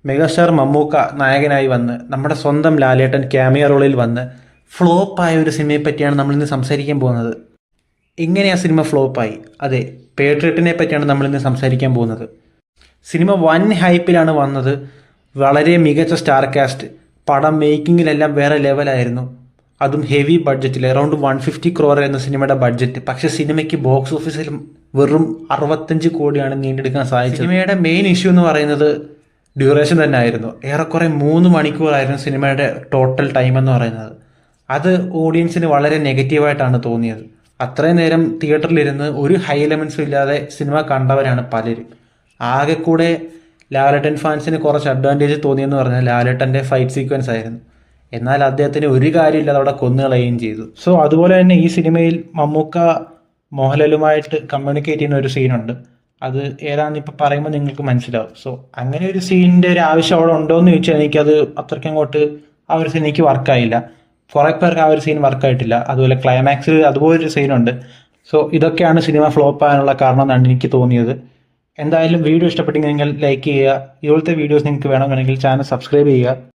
Megastar Mammukka നായകനായി വന്ന് നമ്മുടെ സ്വന്തം ലാലേട്ടൻ ക്യാമിയ റോളിൽ വന്ന് ഫ്ലോപ്പായ ഒരു സിനിമയെ പറ്റിയാണ് നമ്മളിന്ന് സംസാരിക്കാൻ പോകുന്നത്. എങ്ങനെ ആ സിനിമ ഫ്ലോപ്പായി? അതെ, പേട്രിയറ്റിനെ പറ്റിയാണ് നമ്മളിന്ന് സംസാരിക്കാൻ പോകുന്നത്. സിനിമ വൻ ഹൈപ്പിലാണ് വന്നത്. വളരെ മികച്ച സ്റ്റാർ കാസ്റ്റ്, പടം മേക്കിങ്ങിലെല്ലാം വേറെ ലെവലായിരുന്നു. അതും ഹെവി ബഡ്ജറ്റിൽ, അറൗണ്ട് 150 crore എന്ന സിനിമയുടെ ബഡ്ജറ്റ്. പക്ഷേ സിനിമയ്ക്ക് ബോക്സ് ഓഫീസിൽ വെറും 65 കോടിയാണ് നേടിയെടുക്കാൻ സാധിച്ചത്. സിനിമയുടെ മെയിൻ ഇഷ്യൂ എന്ന് പറയുന്നത് ഡ്യൂറേഷൻ തന്നെ ആയിരുന്നു. ഏറെക്കുറെ 3 മണിക്കൂറായിരുന്നു സിനിമയുടെ ടോട്ടൽ ടൈം എന്ന് പറയുന്നത്. അത് ഓഡിയൻസിന് വളരെ നെഗറ്റീവായിട്ടാണ് തോന്നിയത്. അത്രയും നേരം തിയേറ്ററിലിരുന്ന് ഒരു ഹൈ എലമെൻസും ഇല്ലാതെ സിനിമ കണ്ടവരാണ് പലരും. ആകെ കൂടെ ലാലേട്ടൻ ഫാൻസിന് കുറച്ച് അഡ്വാൻറ്റേജ് തോന്നിയെന്ന് പറഞ്ഞാൽ ലാലേട്ടൻ്റെ ഫൈറ്റ് സീക്വൻസ് ആയിരുന്നു. എന്നാൽ അദ്ദേഹത്തിന് ഒരു കാര്യമില്ലാതെ അവിടെ കൊന്നുകളയുകയും ചെയ്തു. സോ അതുപോലെ തന്നെ ഈ സിനിമയിൽ മമ്മൂക്ക മോഹൻലാലുമായിട്ട് കമ്മ്യൂണിക്കേറ്റ് ചെയ്യുന്ന ഒരു സീനുണ്ട്. അത് ഏതാണെന്ന് ഇപ്പം പറയുമ്പോൾ നിങ്ങൾക്ക് മനസ്സിലാവും. സോ അങ്ങനെ ഒരു സീനിൻ്റെ ഒരു ആവശ്യം അവിടെ ഉണ്ടോ എന്ന് ചോദിച്ചാൽ എനിക്കത് അത്രയ്ക്ക് അങ്ങോട്ട് ആ ഒരു സീൻ എനിക്ക് വർക്കായില്ല. കുറേ പേർക്ക് ആ ഒരു സീൻ വർക്കായിട്ടില്ല. അതുപോലെ ക്ലൈമാക്സിൽ അതുപോലൊരു സീനുണ്ട്. സോ ഇതൊക്കെയാണ് സിനിമ ഫ്ലോപ്പ് ആകാനുള്ള കാരണം എന്നാണ് എനിക്ക് തോന്നിയത്. എന്തായാലും വീഡിയോ ഇഷ്ടപ്പെട്ടെങ്കിൽ നിങ്ങൾ ലൈക്ക് ചെയ്യുക. ഇതുപോലത്തെ വീഡിയോസ് നിങ്ങൾക്ക് വേണമെന്നുണ്ടെങ്കിൽ ചാനൽ സബ്സ്ക്രൈബ് ചെയ്യുക.